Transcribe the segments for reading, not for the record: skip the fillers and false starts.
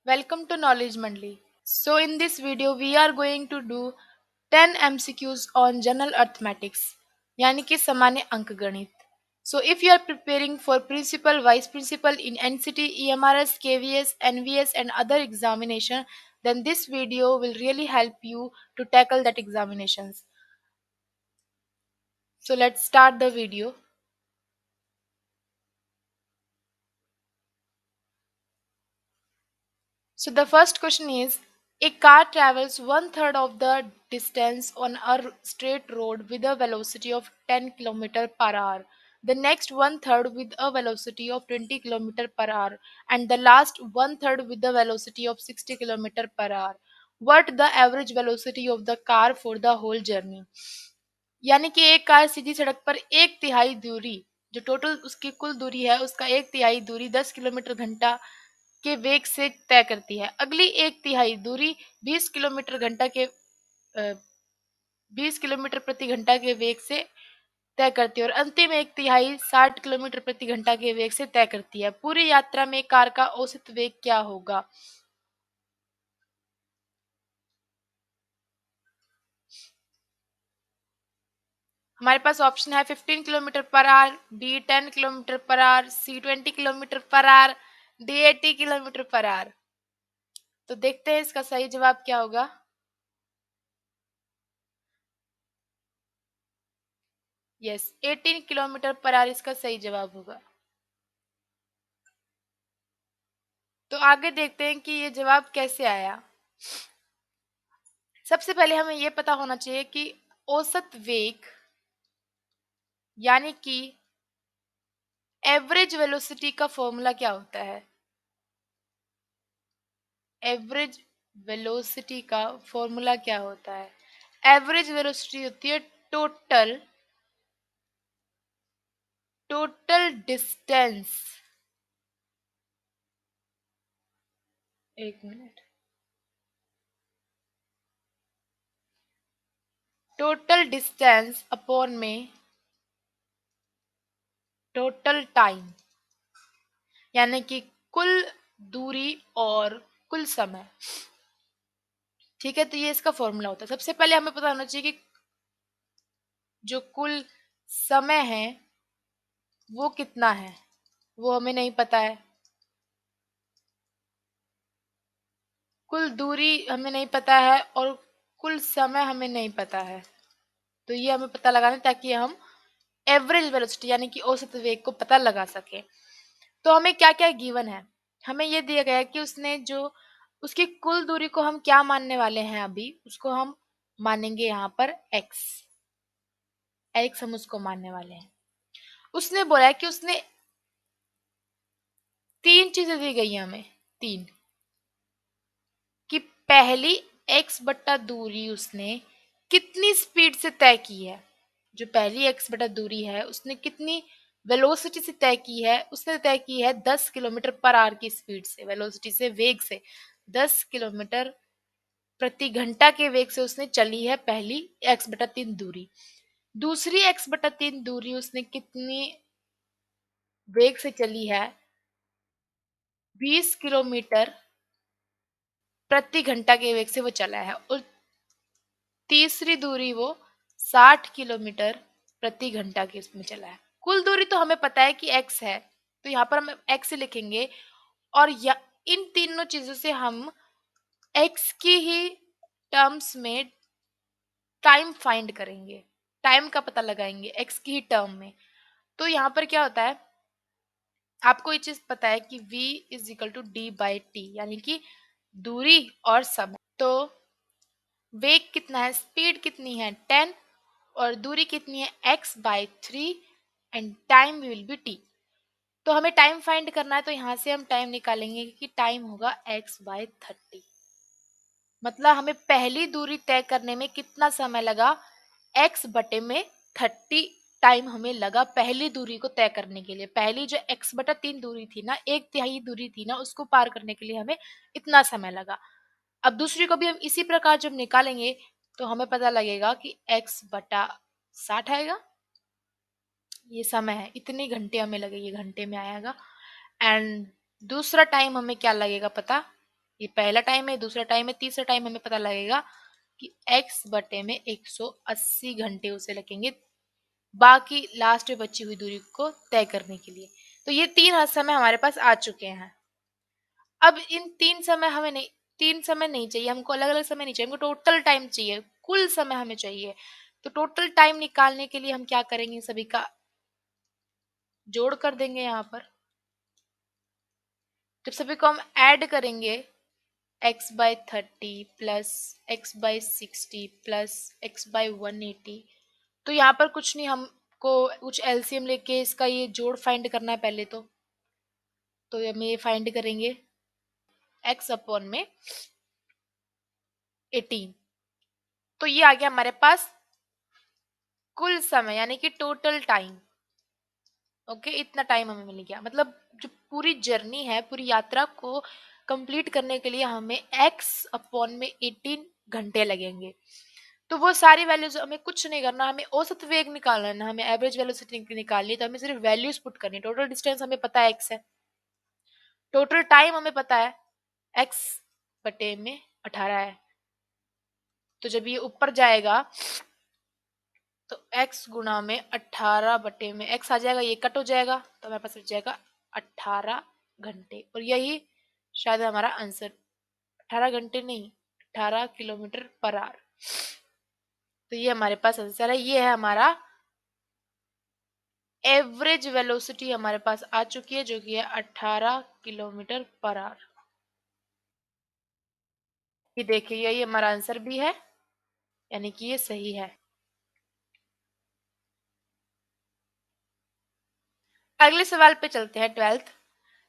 Welcome to Knowledge Mandli. So in this video we are going to do 10 MCQs on general arithmetics यानी कि सामान्य अंकगणित. So if you are preparing for principal, vice principal in NCT, EMRS, KVS, NVS and other examination, then this video will really help you to tackle that examinations. So let's start the video. So the first question is, a car travels one third of the distance on a straight road with a velocity of 10 km per hour. The next one third with a velocity of 20 km per hour and the last one third with the velocity of 60 km per hour. What the average velocity of the car for the whole journey? यानी कि एक car सीधी सड़क पर एक तिहाई दूरी, जो total उसकी कुल दूरी है उसका एक तिहाई दूरी 10 किलोमीटर घंटा के वेग से तय करती है. अगली एक तिहाई दूरी 20 किलोमीटर प्रति घंटा के वेग से तय करती है और अंतिम एक तिहाई 60 किलोमीटर प्रति घंटा के वेग से तय करती है. पूरी यात्रा में कार का औसत वेग क्या होगा? हमारे पास ऑप्शन है 15 kilometre per hour, B 10 kilometre per hour, C 20 kilometre per hour, D 80 kilometre per hour. तो देखते हैं इसका सही जवाब क्या होगा. यस, 18 किलोमीटर पर आवर इसका सही जवाब होगा. तो आगे देखते हैं कि ये जवाब कैसे आया. सबसे पहले हमें ये पता होना चाहिए कि औसत वेग यानी कि एवरेज वेलोसिटी का फॉर्मूला क्या होता है. एवरेज वेलोसिटी का फॉर्मूला क्या होता है? एवरेज वेलोसिटी होती है टोटल डिस्टेंस. एक मिनट. टोटल डिस्टेंस अपॉन में टोटल टाइम यानी कि कुल दूरी और कुल समय. ठीक है, तो ये इसका फॉर्मूला होता है. सबसे पहले हमें पता होना चाहिए कि जो कुल समय है वो कितना है, वो हमें नहीं पता है. कुल दूरी हमें नहीं पता है और कुल समय हमें नहीं पता है. तो ये हमें पता लगाना है ताकि हम एवरेज वेलोसिटी यानी कि औसत वेग को पता लगा सके. तो हमें क्या क्या गिवन है. हमें ये दिया गया है कि उसने जो उसकी कुल दूरी को हम क्या मानने वाले हैं, अभी उसको हम मानेंगे यहाँ पर x. हम उसको मानने वाले हैं. उसने बोला है कि उसने तीन चीजें दी गई हैं हमें. तीन कि पहली x बट्टा दूरी उसने कितनी स्पीड से तय की है. जो पहली x बटा दूरी है उसने कितनी वेलोसिटी से तय की है. उसने तय की है 10 किलोमीटर पर आवर की स्पीड से, वेलोसिटी से, वेग से 10 किलोमीटर प्रति घंटा के वेग से उसने चली है पहली x बटा तीन दूरी. दूसरी x बटा तीन दूरी उसने कितनी वेग से चली है? 20 किलोमीटर प्रति घंटा के वेग से वो चला है. और तीसरी दूरी वो 60 किलोमीटर प्रति घंटा के इसमें चला है. कुल दूरी तो हमें पता है कि x है, तो यहाँ पर हम x लिखेंगे और इन तीनों चीजों से हम x की ही टर्म्स में टाइम फाइंड करेंगे, टाइम का पता लगाएंगे x की ही टर्म में. तो यहाँ पर क्या होता है, आपको ये चीज पता है कि v is equal to d by t यानी कि दूरी और समय. तो वेग कितना है, स्पीड कितनी है 10 और दूरी कितनी है x by 3 and time will be t. तो हमें टाइम फाइंड करना है, तो यहाँ से हम टाइम निकालेंगे कि टाइम होगा x बाई 30. मतलब हमें पहली दूरी तय करने में कितना समय लगा? x बटे में 30 टाइम हमें लगा पहली दूरी को तय करने के लिए. पहली जो x बटा तीन दूरी थी ना, एक तिहाई दूरी थी ना, उसको पार करने के लिए हमें इतना समय लगा. अब दूसरी को भी हम इसी प्रकार जब निकालेंगे तो हमें पता लगेगा कि x बटा 60 आएगा. ये समय है, इतने घंटे हमें लगेंगे, घंटे में आएगा. एंड दूसरा टाइम हमें क्या लगेगा पता? ये पहला टाइम है, दूसरा टाइम है, तीसरा टाइम हमें पता लगेगा कि x बटे में 180 घंटे उसे लगेंगे बाकी लास्ट में बची हुई दूरी को तय करने के लिए। तो ये 3 समय हमारे पास आ चुके हैं। अब इन 3 समय नहीं चाहिए हमको, अलग-अलग समय नहीं चाहिए, हमको टोटल टाइम चाहिए, कुल समय हमें चाहिए। तो टोटल टाइम निकालने के लिए हम क्या करेंगे, सभी का जोड़ कर देंगे यहाँ पर। जब सभी को हम ऐड करेंगे x/30 plus x/60 plus x/180, तो यहाँ पर कुछ नहीं, हमको कुछ एलसीएम लेके इसका ये जोड़ फाइंड करना है पहले तो हम ये फाइंड करेंगे x अपॉन में 18। तो ये आ गया हमारे पास कुल समय यानी कि टोटल टाइम। ओके, इतना टाइम हमें मिल गया, मतलब जो पूरी जर्नी है, पूरी यात्रा को कंप्लीट करने के लिए हमें x अपॉन में 18 घंटे लगेंगे। तो वो सारी वैल्यूज हमें कुछ नहीं करना, हमें औसत वेग निकालना है ना, हमें एवरेज वेलोसिटी निकालनी है, तो हमें सिर्फ वैल्यूज पुट करनी है। टोटल डिस्टेंस हमें पता है x है, टोटल टाइम हमें पता है x बटे में 18 है। तो जब ये ऊपर जाएगा तो x गुणा में 18 बटे में x आ जाएगा, ये कट हो जाएगा तो हमारे पास बच जाएगा 18 घंटे। और यही शायद हमारा आंसर, 18 घंटे नहीं, 18 किलोमीटर पर आवर। तो ये हमारे पास आंसर है, ये है हमारा एवरेज वेलोसिटी हमारे पास आ चुकी है जो कि है 18 किलोमीटर पर आवर। ये देखिए, यही हमारा आंसर भी है, यानी कि ये सही है। अगले सवाल पे चलते हैं, 12th।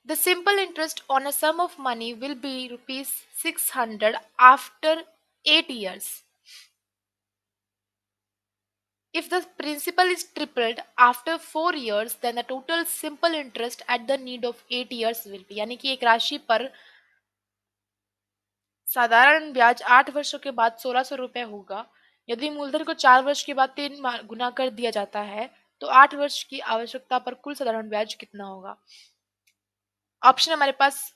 The simple interest on a sum of money will be rupees 600 after 8 years. If the principal is tripled after 4 years, then the total simple interest at the need of 8 years will be। यानी कि एक राशि पर साधारण ब्याज 8 वर्षों के बाद 1600 रुपए होगा। यदि मूलधन को 4 वर्ष के बाद 3 गुना कर दिया जाता है तो 8 वर्ष की आवश्यकता पर कुल साधारण ब्याज कितना होगा। ऑप्शन हमारे पास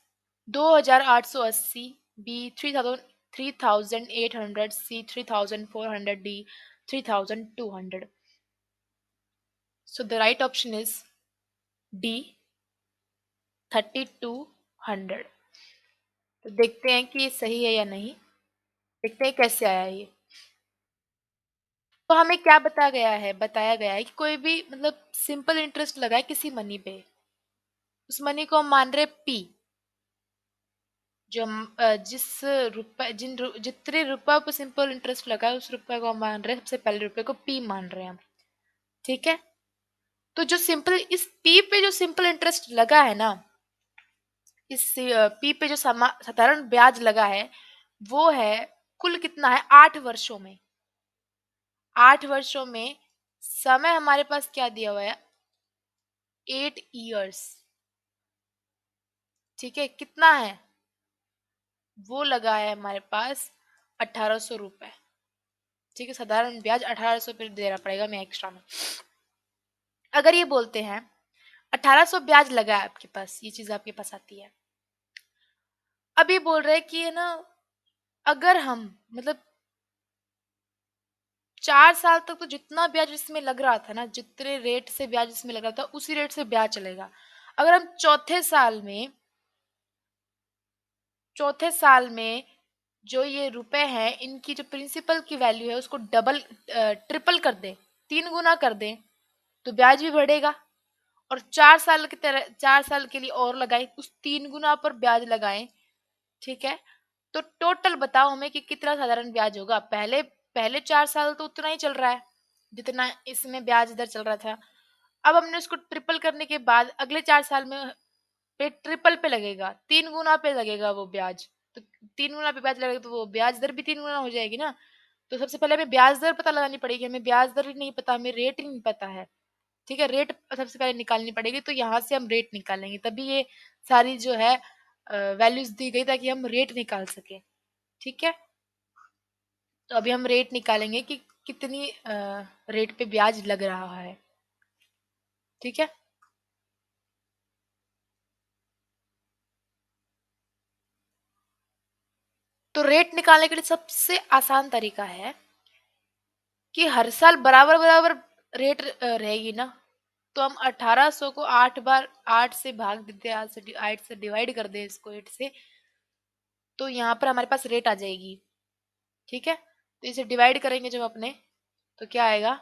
2880, B 3800, C 3400, D 3200। So the right option is D 3200। तो देखते हैं कि ये सही है या नहीं, देखते हैं कैसे आया ये। तो हमें क्या बताया गया है कि कोई भी मतलब सिंपल इंटरेस्ट लगा है किसी मनी पे, उस मनी को हम मान रहे पी, जो हम जिस रुपए जितने रुपए पे सिंपल इंटरेस्ट लगा है उस रुपए को हम मान रहे हैं, सबसे पहले रुपए को पी मान रहे हैं हम। ठीक है, तो जो सिंपल इस पी पे जो सिंपल इंटरेस्ट लगा है ना, इस पी पे जो साधारण ब्याज लगा है वो है कुल कितना है 8 वर्षों में। 8 वर्षों में समय हमारे पास क्या दिया हुआ है 8 years। ठीक है, कितना है वो लगा है हमारे पास 1800 रुपए। ठीक है, साधारण ब्याज 1800 पे देना पड़ेगा हमें एक्स्ट्रा में। अगर ये बोलते हैं 1800 ब्याज लगा है आपके पास, ये चीज आपके पास आती है। अब ये बोल रहे हैं कि है ना, अगर हम मतलब 4 साल तक तो जितना ब्याज इसमें लग रहा था ना, जितने रेट से ब्याज इसमें लग रहा था उसी रेट से ब्याज चलेगा। अगर हम चौथे साल में जो ये रुपए हैं इनकी जो प्रिंसिपल की वैल्यू है उसको डबल ट्रिपल कर दें, 3 गुना कर दें, तो ब्याज भी बढ़ेगा। और 4 साल के लिए और लगाए, उस 3 गुना पर ब्याज लगाएं। ठीक है, तो टोटल बताओ हमें कि कितना साधारण ब्याज होगा। पहले पहले 4 साल तो उतना ही चल रहा है जितना इसमें ब्याज दर चल रहा था। अब हमने उसको ट्रिपल करने के बाद अगले 4 साल में पे ट्रिपल पे लगेगा, 3 गुना पे लगेगा वो ब्याज। तो 3 गुना पे ब्याज लगेगा तो वो ब्याज दर भी 3 गुना हो जाएगी ना। तो सबसे पहले हमें ब्याज दर पता लगानी पड़ेगी, हमें ब्याज दर ही नहीं पता, हमें रेट ही नहीं पता है। ठीक है, रेट सबसे पहले निकालनी पड़ेगी, तो यहाँ से हम रेट निकालेंगे तभी ये सारी जो है वैल्यूज दी गई ताकि हम रेट निकाल सके। ठीक है, तो अभी हम रेट निकालेंगे कि कितनी रेट पे ब्याज लग रहा है। ठीक है, तो रेट निकालने के लिए सबसे आसान तरीका है कि हर साल बराबर-बराबर रेट रहेगी ना, तो हम 1800 को 8 बार 8 से भाग देते हैं, 8 से डिवाइड कर दें इसको 8 से, तो यहाँ पर हमारे पास रेट आ जाएगी। ठीक है? तो इसे डिवाइड करेंगे जब अपने, तो क्या आएगा?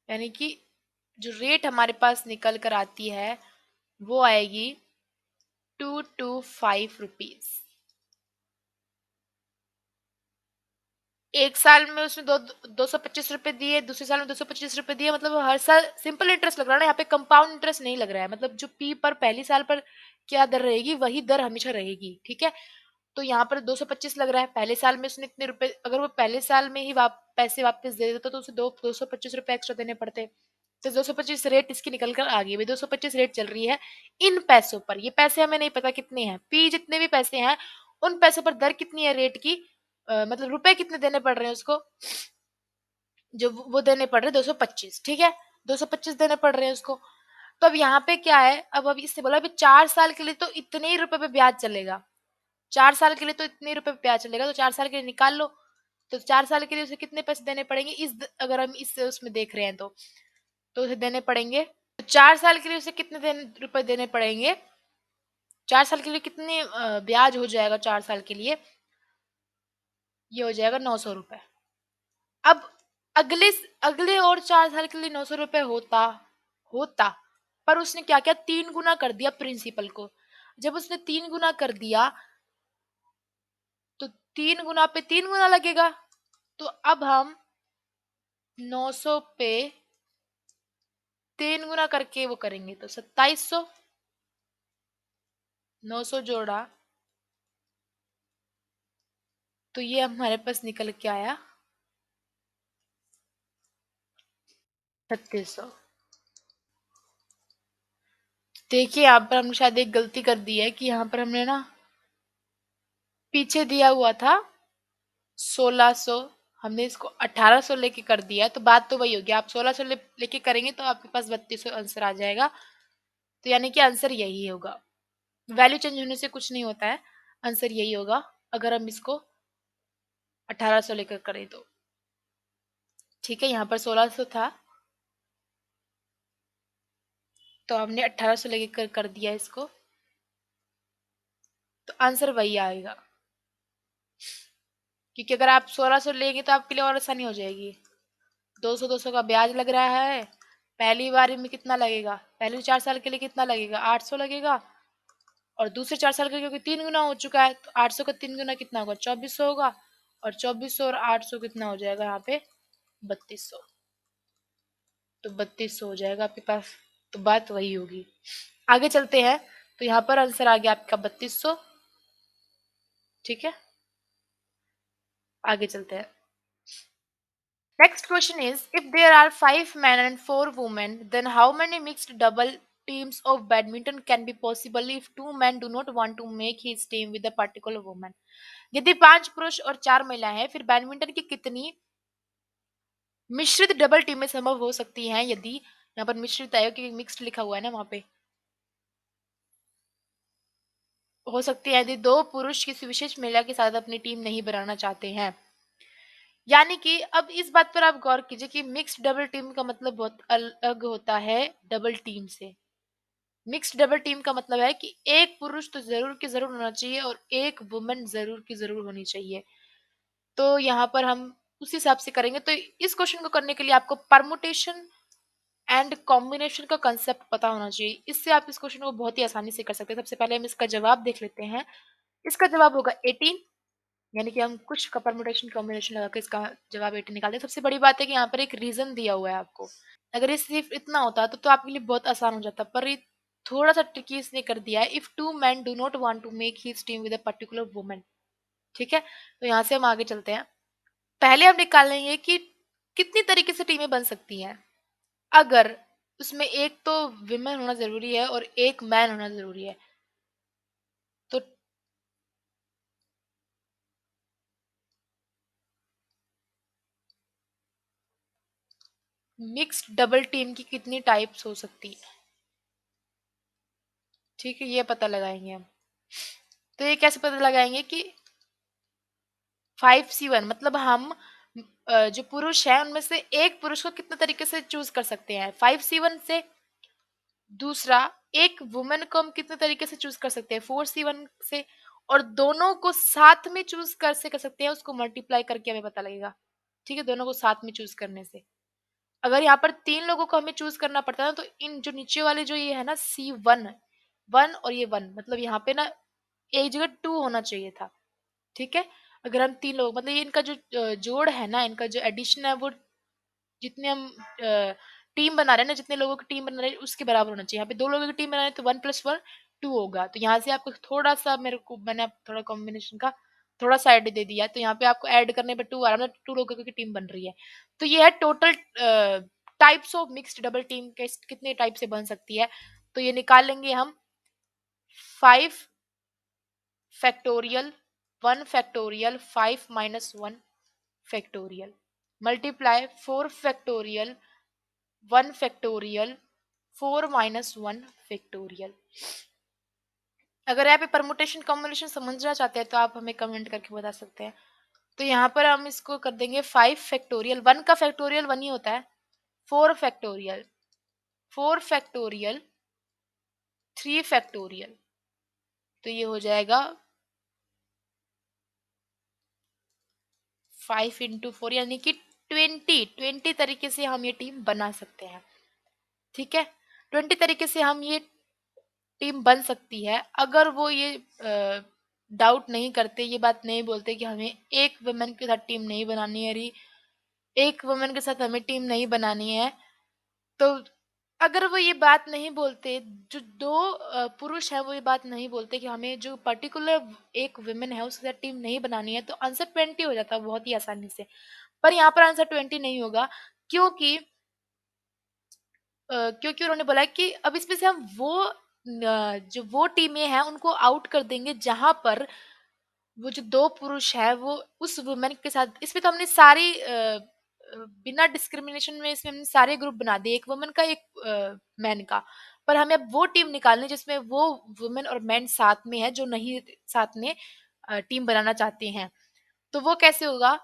यानी कि जो रेट हमारे पास निकल कर आती है, वो आएगी 225 रुपीज़। एक साल में उसने 225 रुपए दिए, दूसरे साल में 225 रुपए दिए, मतलब हर साल सिंपल इंटरेस्ट लग रहा है ना, यहाँ पे कंपाउंड इंटरेस्ट नहीं लग रहा है, मतलब जो पी पर पहली साल पर क्या दर रहेगी वही दर हमेशा रहेगी। ठीक है? तो यहाँ पर 225 लग रहा है, पहले साल में उसने इतने रुपए, अगर वो पहले साल में ही पैसे वापस दे देता तो उसे 225 रुपए एक्स्ट्रा देने पड़ते। तो 225 रेट इसकी निकल कर आ गई, भाई 225 रेट चल रही है इन पैसों पर। ये पैसे हमें नहीं पता कितने हैं, पी जितने भी पैसे हैं उन पैसों पर दर कितनी है रेट की, मतलब रुपए कितने देने पड़ रहे हैं उसको, जो वो देने पड़ रहे हैं 225। ठीक है? 225 देने पड़ रहे हैं उसको। तो अब यहाँ पे क्या है, अब इससे बोला अभी 4 साल के लिए तो इतने ही रुपए पे ब्याज चलेगा, 4 साल के लिए तो इतने रुपए पे ब्याज चलेगा, तो 4 साल के लिए निकाल लो। तो 4 साल के लिए उसे कितने पैसे देने पड़ेंगे, अगर हम इस उसमें देख रहे हैं तो उसे देने पड़ेंगे, तो 4 साल के लिए उसे कितने रुपए देने पड़ेंगे, 4 साल के लिए कितने ब्याज हो जाएगा 4 साल के लिए, ये हो जाएगा 900 रुपए। अब अगले अगले और 4 साल के लिए 900 रुपए होता होता पर उसने क्या किया, 3 गुना कर दिया प्रिंसिपल को। जब उसने 3 गुना कर दिया, तो 3 गुना पे 3 गुना लगेगा। तो अब हम 900 पे 3 गुना करके वो करेंगे तो 2700, 900 जोड़ा तो ये हमारे पास निकल के आया 3600। देखिए यहाँ पर हमने शायद एक गलती कर दी है कि यहाँ पर हमने ना पीछे दिया हुआ था 1600, हमने इसको 1800 लेके कर दिया है, तो बात तो वही होगी, आप 1600 लेके करेंगे तो आपके पास 3200 आंसर आ जाएगा। तो यानी कि आंसर यही होगा, वैल्यू चेंज होने से कुछ नहीं होता है, आंसर यही होगा अगर हम इसको 1800 लेकर करें तो। ठीक है? यहाँ पर 1600 था, तो हमने 1800 लेके कर दिया इसको, तो आंसर वही आएगा। क्योंकि अगर आप 1600 लेंगे तो आपके लिए और आसानी हो जाएगी। 200 का ब्याज लग रहा है, पहली बारी में कितना लगेगा, पहले 4 साल के लिए कितना लगेगा, 800 लगेगा, और दूसरे 4 साल के लिए क्योंकि 3 गुना हो चुका है, तो 800 का 3 गुना कितना होगा, 2400 होगा, और 2400 और 800 कितना हो जाएगा यहाँ पे, 3200। तो 3200 हो जाएगा आपके पास, तो बात वही होगी। आगे चलते हैं, तो यहाँ पर आंसर आ गया आपका 3200। ठीक है? आगे चलते हैं। Next question is, if there are 5 men and 4 women, then how many mixed double teams of badminton can be possible if 2 men do not want to make his team with a particular woman? यदि 5 पुरुष और 4 महिलाएं हैं, फिर badminton की कितनी मिश्रित double टीमें संभव हो सकती हैं, यदि यहाँ पर मिश्रित है क्योंकि मिक्स्ड लिखा हुआ है ना वहां पे, हो सकती है यदि 2 पुरुष किसी विशेष महिला के साथ अपनी टीम नहीं बनाना चाहते हैं। यानी कि अब इस बात पर आप गौर कीजिए कि मिक्स्ड डबल टीम का मतलब बहुत अलग होता है डबल टीम से। मिक्स्ड डबल टीम का मतलब है कि एक पुरुष तो जरूर की जरूर होना चाहिए और एक वुमन जरूर की जरूर होनी चाहिए। तो यहाँ पर हम उस हिसाब से करेंगे, तो इस क्वेश्चन को करने के लिए आपको परमुटेशन एंड कॉम्बिनेशन का कंसेप्ट पता होना चाहिए, इससे आप इस क्वेश्चन को बहुत ही आसानी से कर सकते हैं। सबसे पहले हम इसका जवाब देख लेते हैं। इसका जवाब होगा 18, यानी कि हम कुछ का परमुटेशन कॉम्बिनेशन लगा के इसका जवाब 18 निकालते हैं। सबसे बड़ी बात है कि यहाँ पर एक रीजन दिया हुआ है आपको, अगर ये सिर्फ इतना होता तो आपके लिए बहुत आसान हो जाता, पर ये थोड़ा सा ट्रिकी इसने कर दिया है। If 2 men do not want to make his team with a particular woman. ठीक है? तो यहाँ से हम आगे चलते हैं। पहले हम निकाल लेंगे कि कितनी तरीके से टीमें बन सकती हैं, अगर उसमें एक तो विमेन होना जरूरी है और एक मैन होना जरूरी है। तो मिक्स्ड डबल टीम की कितनी टाइप्स हो सकती है, ठीक है, ये पता लगाएंगे हम। तो ये कैसे पता लगाएंगे कि 5C1 मतलब हम जो पुरुष है उनमें से एक पुरुष को कितने तरीके से चूज कर सकते हैं 5C1 से। दूसरा, एक वुमेन को हम कितने तरीके से चूज कर सकते हैं 4C1 से। और दोनों को साथ में चूज कर सकते हैं, उसको मल्टीप्लाई करके हमें पता लगेगा। ठीक है, दोनों को साथ में चूज करने से। अगर यहाँ पर 3 लोगों को हमें चूज करना पड़ता है ना, तो इन जो नीचे वाले जो ये है ना C1 1 और ये 1 मतलब यहाँ पे ना एक जगह 2 होना चाहिए था। ठीक है, अगर हम 3 लोग मतलब ये इनका जो जोड़ है ना, इनका जो एडिशन है वो जितने हम टीम बना रहे हैं ना, जितने लोगों की टीम बना रहे हैं उसके बराबर होना चाहिए। यहाँ पे 2 लोगों की टीम बना रहे हैं तो 1 + 1 2 होगा। तो यहाँ से आपको थोड़ा-सा मैंने थोड़ा कॉम्बिनेशन का थोड़ा-सा आइडिया दे दिया है। तो यहाँ पे आपको ऐड करने पे 2 आ रहा है, मतलब 2 लोगों की टीम बन रही है। तो ये है total types of mixed double team कितने टाइप से बन सकती है। तो ये निकाल लेंगे हम 5 factorial 1 factorial 5 - 1 factorial multiply 4 factorial 1 factorial 4 - 1 factorial. अगर यहाँ पे परमुटेशन कॉम्बिनेशन समझना चाहते हैं तो आप हमें कमेंट करके बता सकते हैं। तो यहाँ पर हम इसको कर देंगे 5 फैक्टोरियल 1 का फैक्टोरियल 1 ही होता है। 4 फैक्टोरियल 4 फैक्टोरियल 3 फैक्टोरियल। तो ये हो जाएगा 5 × 4 यानी कि 20 तरीके से हम ये टीम बना सकते हैं। ठीक है, 20 तरीके से हम ये टीम बन सकती है। अगर वो ये डाउट नहीं करते, ये बात नहीं बोलते कि हमें एक वुमेन के साथ टीम नहीं बनानी है, एक वुमेन के साथ हमें टीम नहीं बनानी है, तो अगर वो ये बात नहीं बोलते, जो 2 पुरुष हैं वो ये बात नहीं बोलते कि हमें जो पर्टिकुलर एक वुमेन है उसके साथ टीम नहीं बनानी है, तो आंसर 20 हो जाता है बहुत ही आसानी से। पर यहाँ पर आंसर 20 नहीं होगा, क्योंकि क्योंकि उन्होंने बोला है कि अब इसमें से हम जो वो टीमें हैं उनको आउट कर देंगे जहां पर वो जो 2 पुरुष हैं वो उस वुमेन के साथ। इसमें तो हमने सारी बिना डिस्क्रिमिनेशन में इसमें हमने सारे ग्रुप बना दिए, एक वुमेन का एक मैन का। पर हमें अब वो टीम निकालनी है जिसमें वो वुमेन और मैन साथ में है जो नहीं साथ में टीम बनाना चाहते हैं। तो वो कैसे होगा?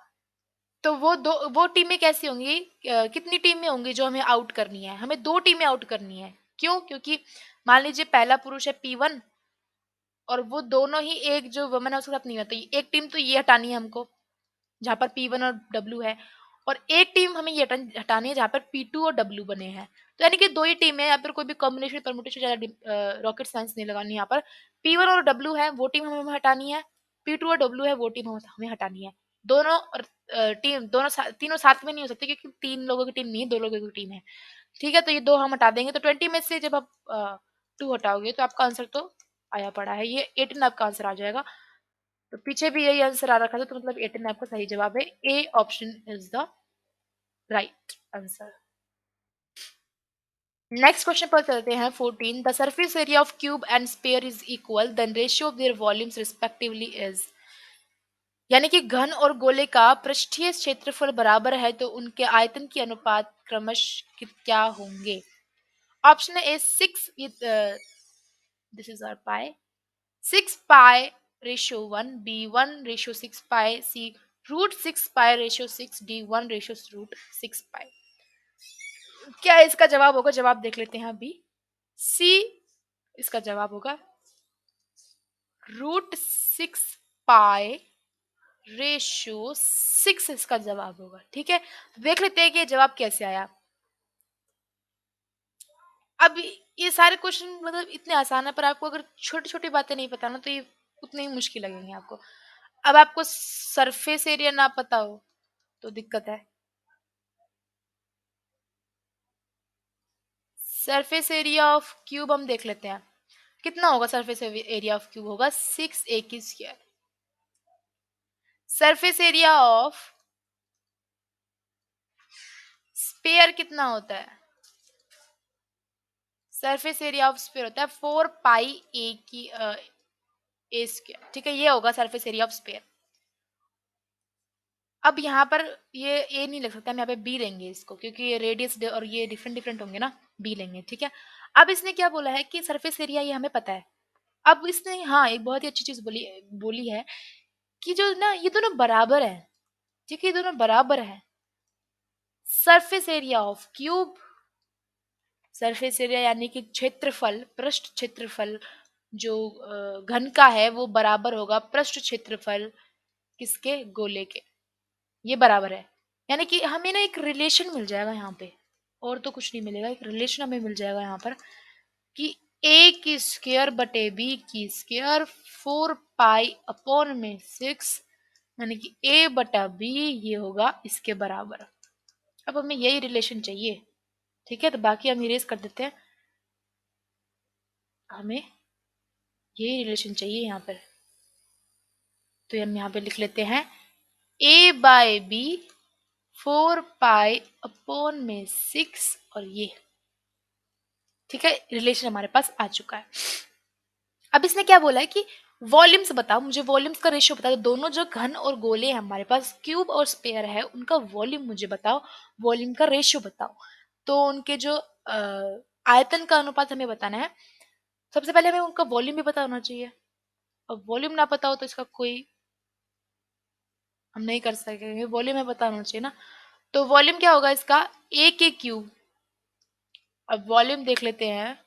तो वो टीमें कैसी होंगी, कितनी टीमें होंगी जो हमें आउट करनी है? हमें 2 टीमें आउट करनी है। क्यों? क्योंकि मान लीजिए पहला पुरुष है P1 और वो दोनों ही एक जो वुमन है उसके साथ नहीं होती। एक टीम तो ये हटानी है हमको, जहाँ पर P1 और W है, और एक टीम हमें ये हटानी है जहाँ पर P2 और W बने हैं। तो यानी कि 2 ही टीम है, यहाँ पर कोई भी कॉम्बिनेशन परमुटेशन ज़्यादा रॉकेट साइंस नहीं लगानी है यहाँ पर। P1 और W है वो टीम हमें हटानी है, P2 और W है वो टीम हमें हटानी है। दोनों और टीम दोनों तीनों साथ में नहीं हो सकती क्योंकि 3 लोगों की टीम नहीं है, 2 लोगों की टीम है। ठीक है, तो ये 2 हम हटा देंगे, तो 20 में से जब आप 2 हटाओगे तो आपका आंसर तो आया पड़ा है, ये 18 आपका आंसर आ जाएगा। तो पीछे भी यही आंसर आ रखा था, तो मतलब 18 आपका सही जवाब है। A option is the right answer. Next question पर चलते हैं 14। The surface area of cube and sphere is equal, then ratio of their volumes respectively is. यानी कि घन और गोले का पृष्ठीय क्षेत्रफल बराबर है तो उनके आयतन के अनुपात क्रमश क्या होंगे? Option A 6 this is our pi 6 pi ratio 1, B 1 ratio 6 pi, C root 6 pi ratio 6, D 1 ratio root 6 pi. क्या इसका जवाब होगा? जवाब देख लेते हैं अभी। सी इसका जवाब होगा, रूट 6 पाई रेशियो 6 इसका जवाब होगा। ठीक है, देख लेते हैं कि ये जवाब कैसे आया। अब ये सारे क्वेश्चन मतलब इतने आसान है, पर आपको अगर छोटी छोटी बातें नहीं पता ना तो ये उतने ही मुश्किल लगेंगे आपको। अब आपको सरफेस एरिया ना पता हो तो दिक्कत है। सरफेस एरिया ऑफ क्यूब हम देख लेते हैं, कितना होगा? सरफेस एरिया ऑफ क्यूब होगा 6 a² surface area of spare कितना होता है? सरफेस एरिया ऑफ स्पेयर होता है 4 π a² ठीक है, ये होगा सरफेस एरिया ऑफ स्पेयर। अब यहाँ पर ये ए नहीं लग सकता, हम यहाँ पे बी लेंगे इसको, क्योंकि ये रेडियस और ये डिफरेंट डिफरेंट होंगे ना, बी लेंगे। ठीक है, अब इसने क्या बोला है कि सरफेस एरिया ये हमें पता है। अब इसने हाँ, एक बहुत ही अच्छी चीज़ बोली बोली है कि जो ना ये दोनों बराबर हैं, ठीक है? ये दोनों बराबर हैं। Surface area of cube, surface area यानी कि क्षेत्रफल, पृष्ठ क्षेत्रफल जो घन का है वो बराबर होगा पृष्ठ क्षेत्रफल किसके? गोले के। ये बराबर है। यानी कि हमें ना एक रिलेशन मिल जाएगा यहाँ पे, और तो कुछ नहीं मिलेगा, एक रिलेशन हमें मिल जाएगा यहाँ पर कि ए की स्क्वायर बटे बी की स्क्वायर 4 पाई अपॉन में 6, यानी कि ए बटा बी ये होगा इसके बराबर। अब हमें यही रिलेशन चाहिए, ठीक है? तो बाकी हम इरेज कर देते हैं। हमें यही रिलेशन चाहिए यहाँ पर, तो हम यहाँ पे लिख लेते हैं ए बाय बी 4 पाई अपॉन में 6, और ये ठीक है, रिलेशन हमारे पास आ चुका है। अब इसने क्या बोला है कि वॉल्यूम्स बताओ, मुझे वॉल्यूम्स का रेशियो बता दो। दोनों जो घन और गोले हैं हमारे पास, क्यूब और स्फीयर है, उनका वॉल्यूम मुझे बताओ, वॉल्यूम का रेशियो बताओ। तो उनके जो आयतन का अनुपात हमें बताना है। सबसे पहले हमें उनका वॉल्यूम भी पता होना चाहिए। अब वॉल्यूम ना पता हो तो इसका कोई हम नहीं कर सकेंगे, वॉल्यूम हमें पता होना चाहिए ना। तो वॉल्यूम क्या होगा इसका? ए के क्यूब। अब वॉल्यूम देख लेते हैं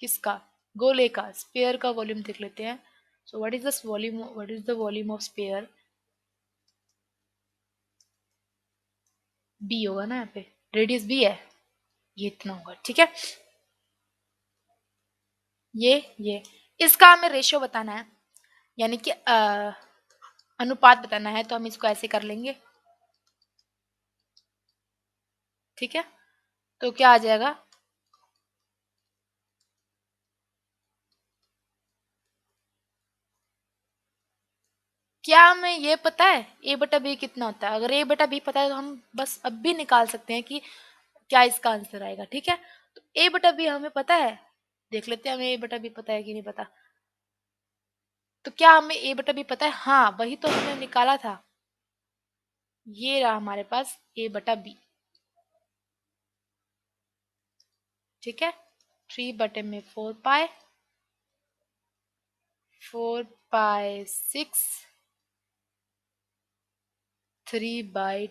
किसका? गोले का, स्फीयर का वॉल्यूम देख लेते हैं। So what is this volume, what is the volume of sphere? B होगा ना, यहाँ पे रेडियस बी है, ये इतना होगा, ठीक है? ये इसका हमें रेशियो बताना है, यानी कि अनुपात बताना है, तो हम इसको ऐसे कर लेंगे, ठीक है? तो क्या आ जाएगा? क्या हमें ये पता है ए बटा बी कितना होता है? अगर ए बटा बी पता है तो हम बस अब भी निकाल सकते हैं कि क्या इसका आंसर आएगा, ठीक है? तो ए बटा बी हमें पता है, देख लेते हैं हमें ए बटा बी पता है कि नहीं पता। तो क्या हमें ए बटा बी पता है? हाँ, वही तो हमने निकाला था। ये रहा हमारे पास ए बटा बी, ठीक है? 3/4 पाई, 4 पाई 6, 3/2।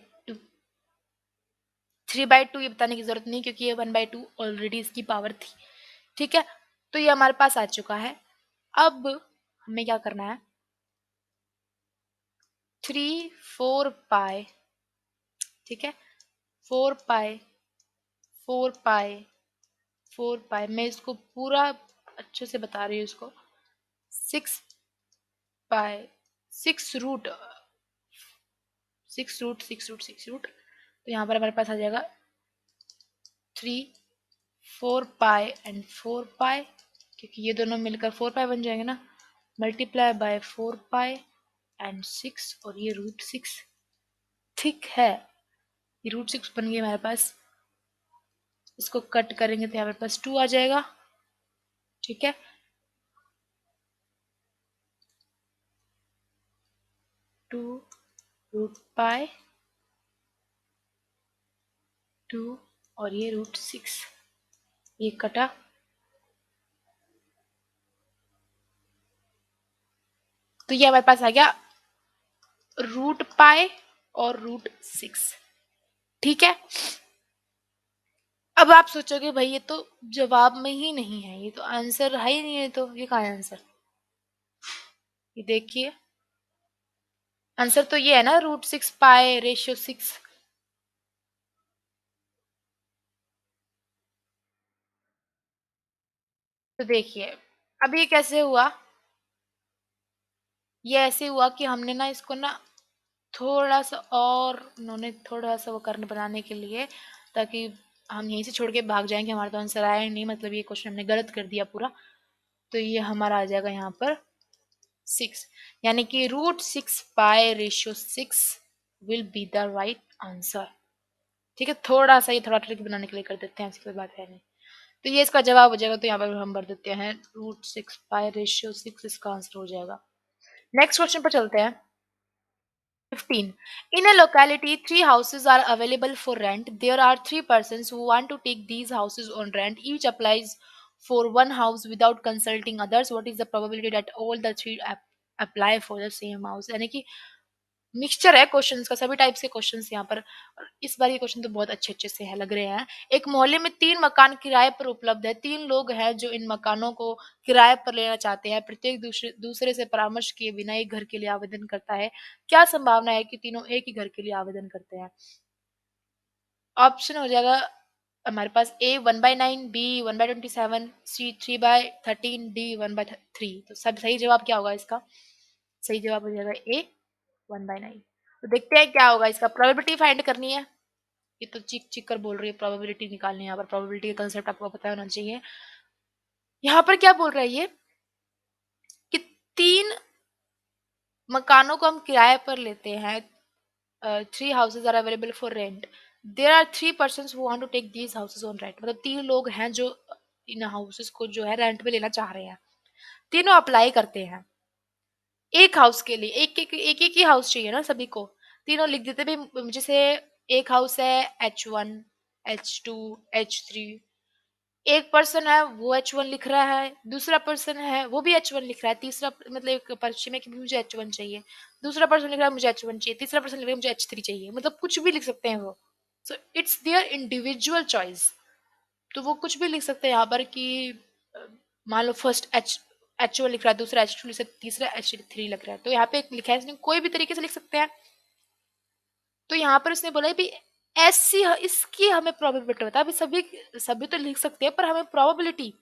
3/2 ये बताने की जरूरत नहीं क्योंकि ये 1/2 ऑलरेडी इसकी पावर थी, ठीक है? तो ये हमारे पास आ चुका है। अब हमें क्या करना है? 3 4 पाई, ठीक है? 4 पाई, 4 पाई मैं इसको पूरा अच्छे से बता रही हूँ इसको। 6 पाई, 6 रूट, 6 रूट तो यहाँ पर हमारे पास आ जाएगा 3 4 पाई एंड 4 पाई, क्योंकि ये दोनों मिलकर 4 पाई बन जाएंगे ना, मल्टीप्लाई बाय 4 पाई एंड 6, और ये √6, ठीक है? ये √6 बन गई हमारे पास। इसको कट करेंगे तो यहाँ पे पास 2 आ जाएगा, ठीक है? 2 √पाई 2, और ये √6, ये कटा, तो ये हमारे पास आ गया √पाई और √6, ठीक है? अब आप सोचोगे भाई ये तो जवाब में ही नहीं है, ये तो आंसर है ही नहीं है, तो ये कहाँ है आंसर? ये देखिए, आंसर तो ये है ना, √6 पाई/6। तो देखिए, अब ये कैसे हुआ? ये ऐसे हुआ कि हमने ना इसको ना थोड़ा-सा, और उन्होंने थोड़ा-सा वो करने बनाने के लिए, ताकि हम यहीं से छोड़ के भाग जाएँ कि हमारा तो आंसर आया ही नहीं, मतलब ये क्वेश्चन हमने गलत कर दिया पूरा। तो ये हमारा आ जाएगा यहाँ पर 6, यानी कि √6 पाई/6 will be the right answer, ठीक है? थोड़ा-सा ये थोड़ा ट्रिक बनाने के लिए कर देते हैं, ऐसी कोई बात है नहीं। तो ये इसका जवाब हो जाएगा, तो यहाँ पर हम भर देते हैं √6 पाई/6, इसका आंसर हो जाएगा। नेक्स्ट क्वेश्चन पर चलते हैं। 15. In a locality, three houses are available for rent. There are three persons who want to take these houses on rent. Each applies for one house without consulting others, what is the probability that all the three apply for the same house? यानी कि mixture है questions का, सभी types के questions यहाँ पर। और इस बार ये क्वेश्चन तो बहुत अच्छे अच्छे से है, लग रहे हैं। एक मोहल्ले में 3 मकान किराए पर उपलब्ध है। 3 लोग हैं जो इन मकानों को किराए पर लेना चाहते हैं। प्रत्येक दूसरे दूसरे से परामर्श किए बिना एक घर के लिए आवेदन करता है। क्या संभावना है कि तीनों एक ही घर के लिए आवेदन करते हैं? ऑप्शन हो जाएगा हमारे पास ए 1/9, बी 1/27, सी 3/13, डी 1/3। तो सब सही जवाब क्या होगा इसका? सही जवाब हो जाएगा ए 1/9। तो देखते हैं क्या होगा इसका। प्रोबेबिलिटी फाइंड करनी है। ये तो चीख चीख कर बोल रही है प्रोबेबिलिटी निकालनी है। यहाँ पर प्रोबेबिलिटी का कंसेप्ट आपको पता होना चाहिए। यहाँ पर क्या बोल रहा है ये कि 3 मकानों को हम किराए पर लेते हैं। 3 houses are available for rent. There are 3 persons who want to take these houses on rent. मतलब 3 लोग हैं जो इन हाउसेस को जो है रेंट पे लेना चाह रहे हैं। तीनों अप्लाई करते हैं एक हाउस के लिए। एक ही हाउस चाहिए ना सभी को। तीनों लिख देते भाई, जैसे एक हाउस है H1, H2, H3। एक पर्सन है वो H1 लिख रहा है, दूसरा पर्सन है वो भी H1 लिख रहा है, तीसरा मतलब एक पर्चे में कि मुझे H1 चाहिए, दूसरा पर्सन लिख रहा है मुझे H1 चाहिए, तीसरा पर्सन लिख रहा है मुझे H3 चाहिए। मतलब कुछ भी लिख सकते हैं वो। So it's their individual choice. तो वो कुछ भी लिख सकते हैं यहाँ पर कि अ, मान लो फर्स्ट H1 लिख रहा है, दूसरा H2 लिख सकता है, तीसरा H3 लिख रहा है। तो यहाँ पे एक लिखा है इसने, कोई भी तरीके से लिख सकते हैं। तो यहाँ पर उसने बोला है भी ऐसी इसकी हमें प्रोबेबिलिटी बता। अभी सभी सभी तो लिख सकते हैं पर हमें प्रोबेबिलिटी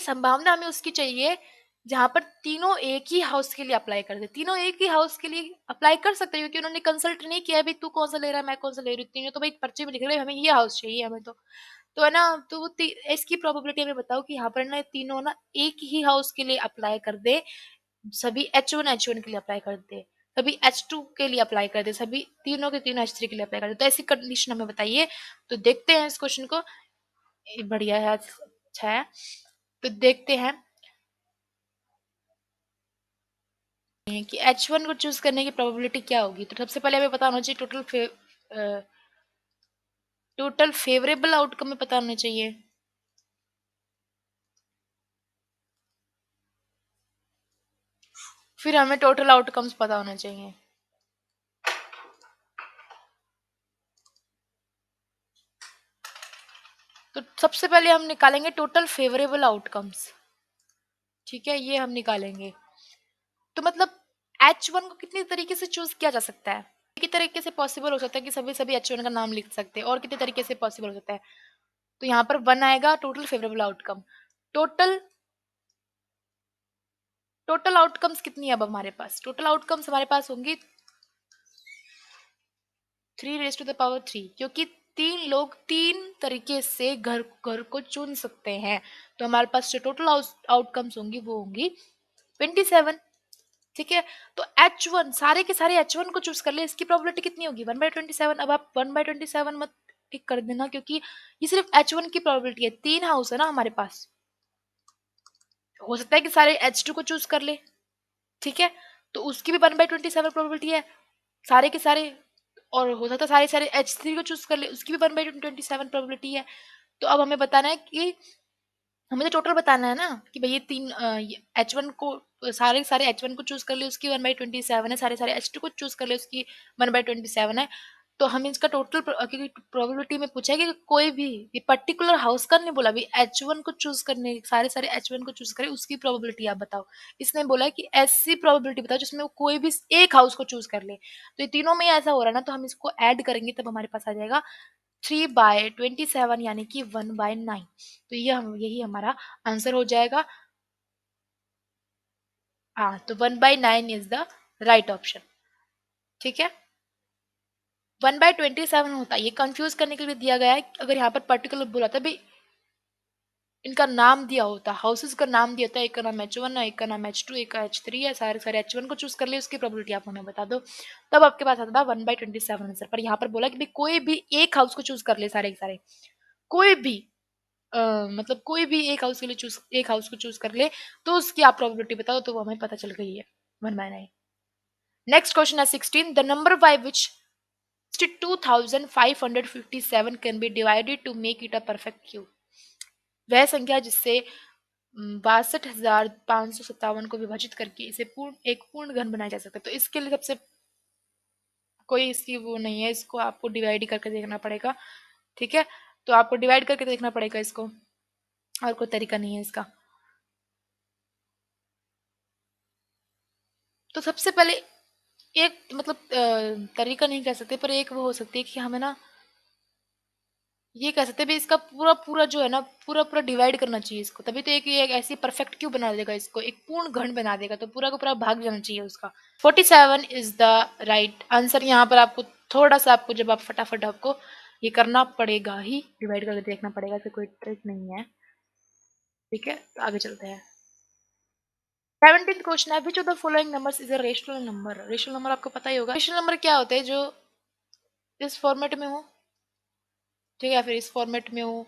संभावना हमें उसकी चाहिए जहां पर तीनों एक ही हाउस के लिए अप्लाई कर दे। तीनों एक ही हाउस के लिए अप्लाई कर सकते हैं क्योंकि उन्होंने कंसल्ट नहीं किया भाई तू कौन सा ले रहा है मैं कौन सा ले रही हूँ। तीनों तो भाई पर्चे में लिख रहे हैं हमें ये हाउस चाहिए हमें तो है ना। तो इसकी प्रोबेबिलिटी हमें बताओ कि यहाँ पर ना तीनों ना एक ही हाउस के लिए अप्लाई कर दे। सभी H1 के लिए अप्लाई कर दे, सभी H2 के लिए अप्लाई कर दे, सभी तीनों के तीनों H3 के लिए अप्लाई कर दे। तो ऐसी कंडीशन हमें बताइए। तो देखते हैं इस क्वेश्चन को। ये बढ़िया है, अच्छा है। तो देखते हैं कि H1 को चूज करने की प्रोबेबिलिटी क्या होगी। तो सबसे पहले हमें पता होना चाहिए टोटल फेवरेबल आउटकम में पता होना चाहिए। फिर हमें टोटल आउटकम्स पता होना चाहिए। तो सबसे पहले हम निकालेंगे टोटल फेवरेबल आउटकम्स। ठीक है, ये हम निकालेंगे। तो मतलब H1 को कितनी तरीके से चूज किया जा सकता है। कितनी तरीके से पॉसिबल हो सकता है कि सभी सभी H1 का नाम लिख सकते हैं और कितने तरीके से पॉसिबल हो सकता है। तो यहाँ पर 1 आएगा total favourable outcome. Total total outcomes कितनी है अब हमारे पास। टोटल आउटकम्स हमारे पास होंगी 3 raised to the power 3 क्योंकि 3 लोग 3 तरीके से घर घर को चुन सकते हैं। तो हमारे पास जो टोटल आउटकम्स होंगी वो होंगी 27। ठीक है, तो H1 सारे के सारे H1 को चूज कर ले, इसकी प्रोबेबिलिटी कितनी होगी 1/27। अब आप 1/27 मत टिक कर देना क्योंकि ये सिर्फ H1 की प्रोबेबिलिटी है। 3 हाउस है ना हमारे पास, हो सकता है कि सारे H2 को चूज कर ले। ठीक है, तो उसकी भी 1/27 प्रोबेबिलिटी है सारे के सारे। और हो सकता है सारे सारे H3 को चूज कर ले, उसकी भी 1/27 प्रोबेबिलिटी है। तो अब हमें बताना है कि हमें तो टोटल बताना है ना कि भाई ये तीन H1 को सारे सारे H1 को चूज कर ले उसकी 1/27 है, सारे सारे H2 को चूज कर ले उसकी 1/27 है। तो हम इसका टोटल क्योंकि प्रोबेबिलिटी में पूछा है कि कोई भी ये पर्टिकुलर हाउस का नहीं बोला, अभी H1 को चूज करने सारे सारे H1 को चूज करे उसकी प्रोबेबिलिटी आप बताओ। इसने बोला कि ऐसी प्रोबेबिलिटी बताओ जिसमें वो कोई भी एक हाउस को चूज कर ले। तो ये तीनों में ऐसा हो रहा है ना, तो हम इसको ऐड करेंगे तब हमारे पास आ जाएगा 3/27 यानी कि 1/9। तो ये हम यही हमारा आंसर हो जाएगा। हाँ, तो 1/9 इज द राइट ऑप्शन। ठीक है, 1/27 होता है, ये कंफ्यूज करने के लिए दिया गया है। अगर यहाँ पर पर्टिकुलर बोला था भाई इनका नाम दिया होता, हाउसेस का नाम दिया था, एक का नाम H1 है, एक का नाम H2, एक का H3 है, सारे सारे H1 को चूज कर ले उसकी प्रोबेबिलिटी आप हमें बता दो, तब आपके पास आता था 1/27 आंसर। पर यहाँ पर बोला कि भाई कोई भी एक हाउस को चूज कर ले सारे के सारे, कोई भी मतलब कोई भी एक हाउस के लिए चूज एक हाउस को चूज कर ले तो उसकी आप प्रोबेबिलिटी बताओ। तो वो हमें पता चल गई है 1/9। नेक्स्ट क्वेश्चन है 16। The number by which 2557 can be divided to make it a perfect cube. वह संख्या जिससे 62,557 को विभाजित करके इसे एक पूर्ण घन बनाया जा सकता है। तो इसके लिए सबसे कोई इसकी वो नहीं है, इसको आपको डिवाइड करके देखना पड़ेगा, ठीक है? तो आपको डिवाइड करके देखना पड़ेगा इसको, और कोई तरीका नहीं है इसका। तो सबसे पहले एक मतलब तरीका नहीं कह सकते, पर एक वो हो सकती है कि हमें ना ये कह सकते हैं भी इसका पूरा पूरा जो है ना पूरा पूरा डिवाइड करना चाहिए इसको, तभी तो ये एक ऐसी परफेक्ट क्यूब बना देगा, इसको एक पूर्ण घन बना देगा, तो पूरा का पूरा भाग जाना चाहिए उसका। 47 इज द राइट आंसर। यहाँ पर आपको थोड़ा सा आपको जब आप फटाफट आपको ये करना पड़ेगा ही, डिवाइड करके देखना पड़ेगा, तो कोई ट्रिक नहीं है, ठीक है? तो आगे चलते हैं। 17th क्वेश्चन है, which of the following numbers is a rational number. Rational number आपको पता ही होगा। रेशनल नंबर क्या होते हैं? जो इस फॉर्मेट में हो, ठीक है, फिर इस फॉर्मेट में हो,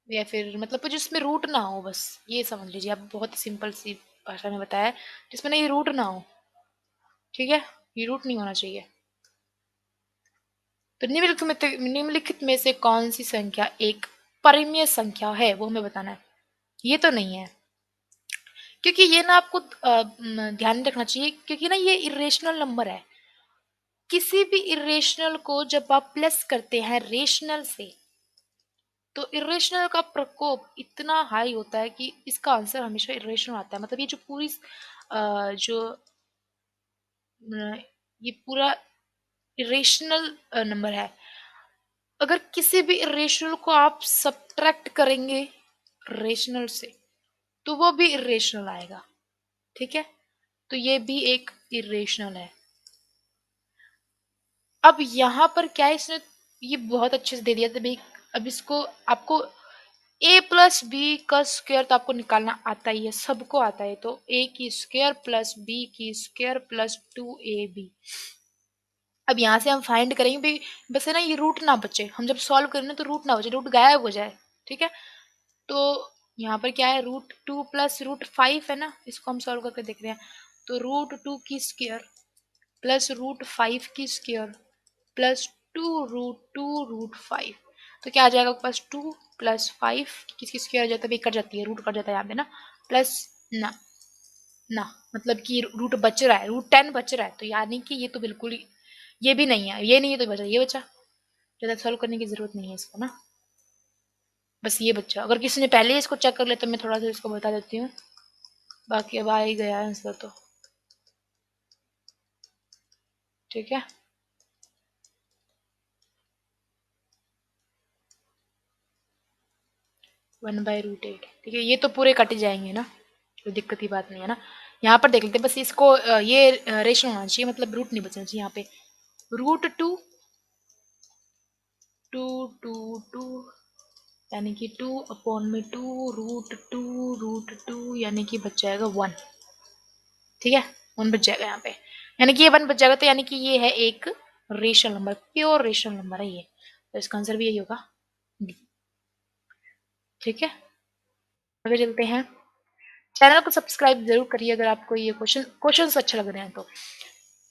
या फिर मतलब जिसमें रूट ना हो, बस ये समझ लीजिए आप, बहुत सिंपल सी भाषा में बताया है, जिसमें ना ये रूट ना हो, ठीक है? ये रूट नहीं होना चाहिए। तो निम्नलिखित में से कौन सी संख्या एक परिमेय संख्या है, वो हमें बताना है। ये तो नहीं है, क्योंकि ये ना आपको ध्यान में रखना चाहिए, क्योंकि ना ये इरेशनल नंबर है। किसी भी इरेशनल को जब आप प्लस करते हैं रेशनल से, तो इरेशनल का प्रकोप इतना हाई होता है कि इसका आंसर हमेशा इरेशनल आता है। मतलब ये जो पूरी जो ये पूरा इरेशनल नंबर है, अगर किसी भी इरेशनल को आप सब्ट्रैक्ट करेंगे रेशनल से, तो वो भी इरेशनल आएगा, ठीक है? तो ये भी एक इरेशनल है। अब यहाँ पर क्या है, इसने ये बहुत अच्छे से दे दिया था भाई। अब इसको आपको a प्लस बी का स्क्वायर तो आपको निकालना आता ही है, सबको आता है। तो a की स्क्वायर प्लस b की स्क्वायर प्लस 2ab। अब यहाँ से हम फाइंड करेंगे भाई, बस है ना ये रूट ना बचे, हम जब सॉल्व करें ना तो रूट ना बचे, रूट गायब हो जाए, ठीक है? तो यहाँ पर क्या है, रूट 2 प्लस रूट 5 है ना, इसको हम सॉल्व करके देख रहे हैं। तो रूट 2 की स्क्वायर प्लस रूट 5 की स्क्वायर प्लस 2√2√5, तो क्या आ जाएगा आपके पास 2 + 5 किसकी स्क्वायर आ जाता है भाई, कट जाती है, रूट कट जाता है यहाँ पे ना, प्लस ना ना मतलब कि रूट बच रहा है, रूट 10 बच रहा है, तो यानी कि ये तो बिल्कुल ही ये भी नहीं है, ये नहीं है तो बचा, ये बचा, ज़्यादा सॉल्व करने की जरूरत नहीं है इसको ना, बस ये बच्चा। अगर किसी ने पहले ही इसको चेक कर लिया तो मैं थोड़ा सा इसको बता देती हूँ, बाकी अब आ ही गया आंसर तो, ठीक है? 1/√8, ठीक है, ये तो पूरे कट जाएंगे ना, कोई दिक्कत की बात नहीं है ना। यहाँ पर देख लेते हैं, बस इसको ये रेशो होना चाहिए, मतलब रूट नहीं बचना चाहिए यहाँ पे। रूट 2 टू टू टू यानी कि 2/2 रूट 2 यानी कि बच जाएगा 1, ठीक है? 1 बच जाएगा यहाँ पे, यानी कि ये 1 बच जाएगा, तो यानी कि ये है एक rational number, pure rational number है ये, तो इसका आंसर भी यही होगा, डी, ठीक है? आगे चलते हैं। चैनल को सब्सक्राइब जरूर करिए अगर आपको ये क्वेश्चन अच्छे लग रहे हैं तो।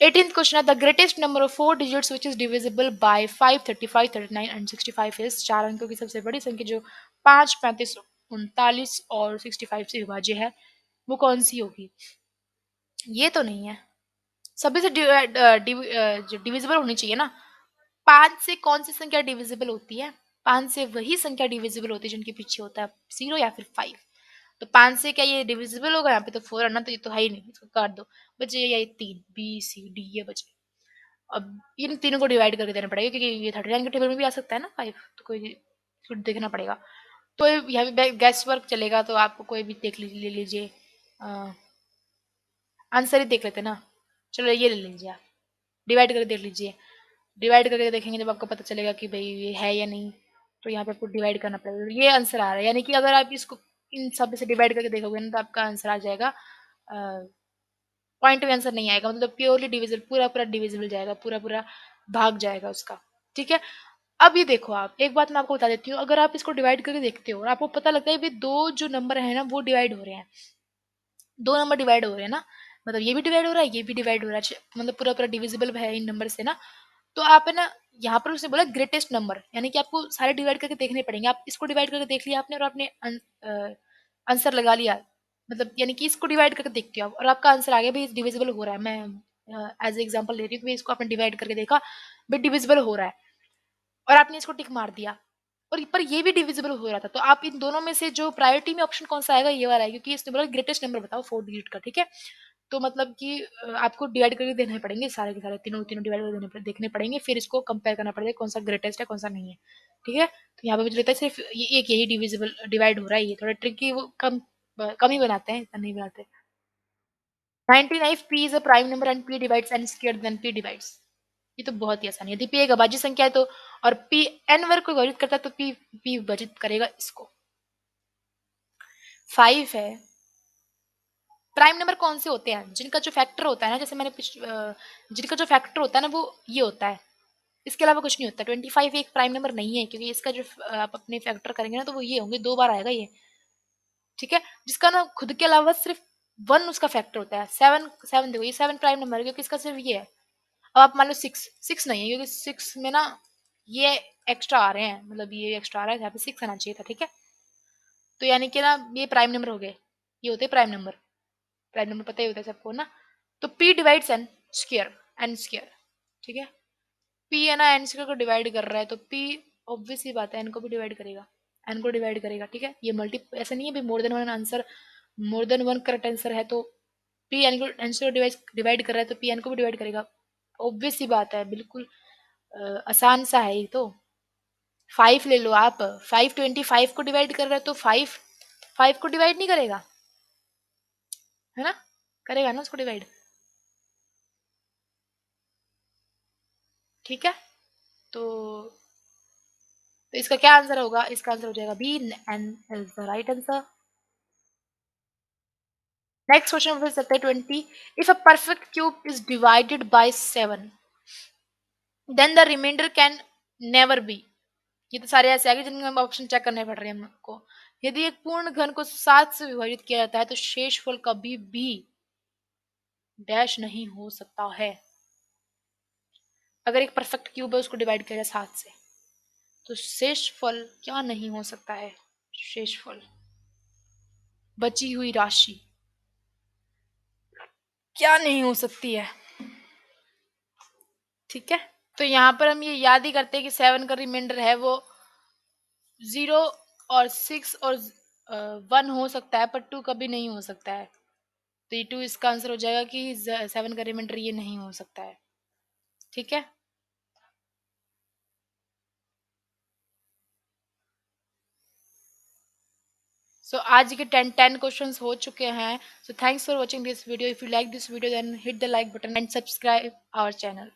18th क्वेश्चन है, the greatest number of 4 digits which is divisible by 5, 35, 39 and 65 is. 4 अंकों की सबसे बड़ी संख्या जो 5, 35, 39 और 65 से विभाज्य है, वो कौन सी होगी? ये तो नहीं है, सभी से जो डिविजिबल होनी चाहिए ना। 5 से कौन सी संख्या डिविजिबल होती है? 5 से वही संख्या डिविजिबल होती है जिनके पीछे होता है 0 या फिर 5। तो 5 से क्या ये डिविजिबल होगा? यहाँ पे तो 4 है ना, तो ये तो है ही नहीं, इसको काट दो, बचे ये 3, बी सी डी ये बचे। अब इन तीनों को डिवाइड करके देना पड़ेगा, क्योंकि ये 39 के टेबल में भी आ सकता है ना 5, तो कोई फिर देखना पड़ेगा। तो यहाँ पे गैस वर्क चलेगा, तो आपको कोई भी ले लीजिए, आंसर ही देख लेते ना, चलो ये ले लीजिए आप, डिवाइड करके देख लीजिए। डिवाइड करके देखेंगे जब आपको पता चलेगा कि भाई ये है या नहीं, तो यहाँ पे आपको डिवाइड करना पड़ेगा, ये आंसर आ रहा है। यानी कि अगर आप इसको इन सब से डिवाइड करके देखोगे ना, तो आपका आंसर आ जाएगा, पॉइंट में आंसर नहीं आएगा, मतलब प्योरली डिविजिबल, पूरा पूरा डिविजिबल जाएगा, पूरा पूरा भाग जाएगा उसका, ठीक है? अब ये देखो, आप एक बात मैं आपको बता देती हूँ, अगर आप इसको डिवाइड करके देखते हो और आपको पता लगता है भाई दो जो नंबर है ना वो डिवाइड हो रहे हैं, दो नंबर डिवाइड हो रहे हैं ना, मतलब ये भी डिवाइड हो रहा है, ये भी डिवाइड हो रहा है, मतलब पूरा पूरा डिविजिबल है इन नंबर से ना, तो आप है ना यहाँ पर उसने बोला ग्रेटेस्ट नंबर, यानी कि आपको सारे डिवाइड करके देखने पड़ेंगे। आप इसको डिवाइड करके देख लिया आपने और आपने आंसर लगा लिया, मतलब यानी कि इसको डिवाइड करके देखते हो आप और आपका आंसर आ गया भाई डिविजिबल हो रहा है। मैं एज एग्जांपल ले रही हूँ कि भाई इसको आपने डिवाइड करके देखा, भाई डिविजिबल हो रहा है और आपने इसको टिक मार दिया और पर ये भी डिविजिबल हो रहा था, तो आप इन दोनों में से जो प्रायोरिटी में ऑप्शन कौन सा आएगा, ये वाला है, क्योंकि इसने बोला ग्रेटेस्ट नंबर बताओ 4 डिजिट का, ठीक है। तो मतलब कि आपको डिवाइड करके देने पड़ेंगे सारे के सारे, तीनों तीनों डिवाइड करके देखने पड़ेंगे, फिर इसको कंपेयर करना पड़ेगा कौन सा ग्रेटेस्ट है कौन सा नहीं है, ठीक है। तो यहाँ पे मुझे लगता है सिर्फ ये एक यही डिविजिबल डिवाइड हो रहा है, ये थोड़ा ट्रिकी, वो कम ही बनाते हैं, इतना नहीं बनाते। 99 p is a prime number and p divides n squared then p divides। ये तो बहुत ही आसान है, यदि p एक अभाज्य संख्या है तो और p n वर्ग को विभाजित करता है तो p विभाजित करेगा इसको। 5 है। प्राइम नंबर कौन से होते हैं, जिनका जो फैक्टर होता है ना, जैसे जिनका जो फैक्टर होता है ना वो ये होता है, इसके अलावा कुछ नहीं होता। 25 एक प्राइम नंबर नहीं है, क्योंकि इसका जो आप अपने फैक्टर करेंगे ना तो वो ये होंगे, 2 बार आएगा ये, ठीक है। जिसका ना खुद के अलावा सिर्फ 1 उसका फैक्टर होता है। 7 7 देखो, ये 7 प्राइम नंबर है क्योंकि इसका सिर्फ ये है। अब आप मान लो 6 6 नहीं है, क्योंकि 6 में ना ये एक्स्ट्रा आ रहे हैं, मतलब ये एक्स्ट्रा आ रहा है, यहाँ पे 6 आना चाहिए था, ठीक है। तो यानी कि ना ये प्राइम नंबर हो गए, ये होते हैं प्राइम नंबर। प्राइम नंबर पता ही होता है सबको ना। तो p डिवाइड्स एन स्क्वायर, ठीक है। p है ना एन स्क्वायर को डिवाइड कर रहा है, तो p ऑब्वियस सी बात है एन को भी डिवाइड करेगा, एन को डिवाइड करेगा, ठीक है। ये मल्टी ऐसा नहीं है भाई more than one answer, more than one correct answer है तो p एन को आंसर डिवाइड कर रहा है तो p एन को भी डिवाइड करेगा, ऑब्वियस सी बात है, बिल्कुल आसान सा है ये तो। 5 ले लो आप, 5 25 को डिवाइड कर रहा है तो 5 5 को डिवाइड नहीं करेगा, है ना, करेगा ना उसको डिवाइड, ठीक है। तो इसका क्या आंसर होगा, इसका आंसर हो जाएगा B, and is the right answer. Next question पूछ सकते हैं 20, if a perfect cube is divided by 7 then the remainder can never be. ये तो सारे ऐसे आगे जिनमें हम ऑप्शन चेक करने पड़ रहे हैं हमको। यदि एक पूर्ण घन को 7 से विभाजित किया जाता है तो शेषफल कभी भी डैश नहीं हो सकता है। अगर एक परफेक्ट क्यूब है उसको डिवाइड किया जाए 7 से तो शेषफल क्या नहीं हो सकता है, शेषफल बची हुई राशि क्या नहीं हो सकती है, ठीक है। तो यहाँ पर हम ये याद ही करते हैं कि 7 का रिमाइंडर है वो 0 और 6 और 1 हो सकता है, पर 2 कभी नहीं हो सकता है। तो ये 2 इसका आंसर हो जाएगा कि 7 का रिमाइंडर ये नहीं हो सकता है, ठीक है। सो आज के 10 क्वेश्चंस हो चुके हैं। So thanks for watching this video. If you like this video then hit the like button and subscribe our channel.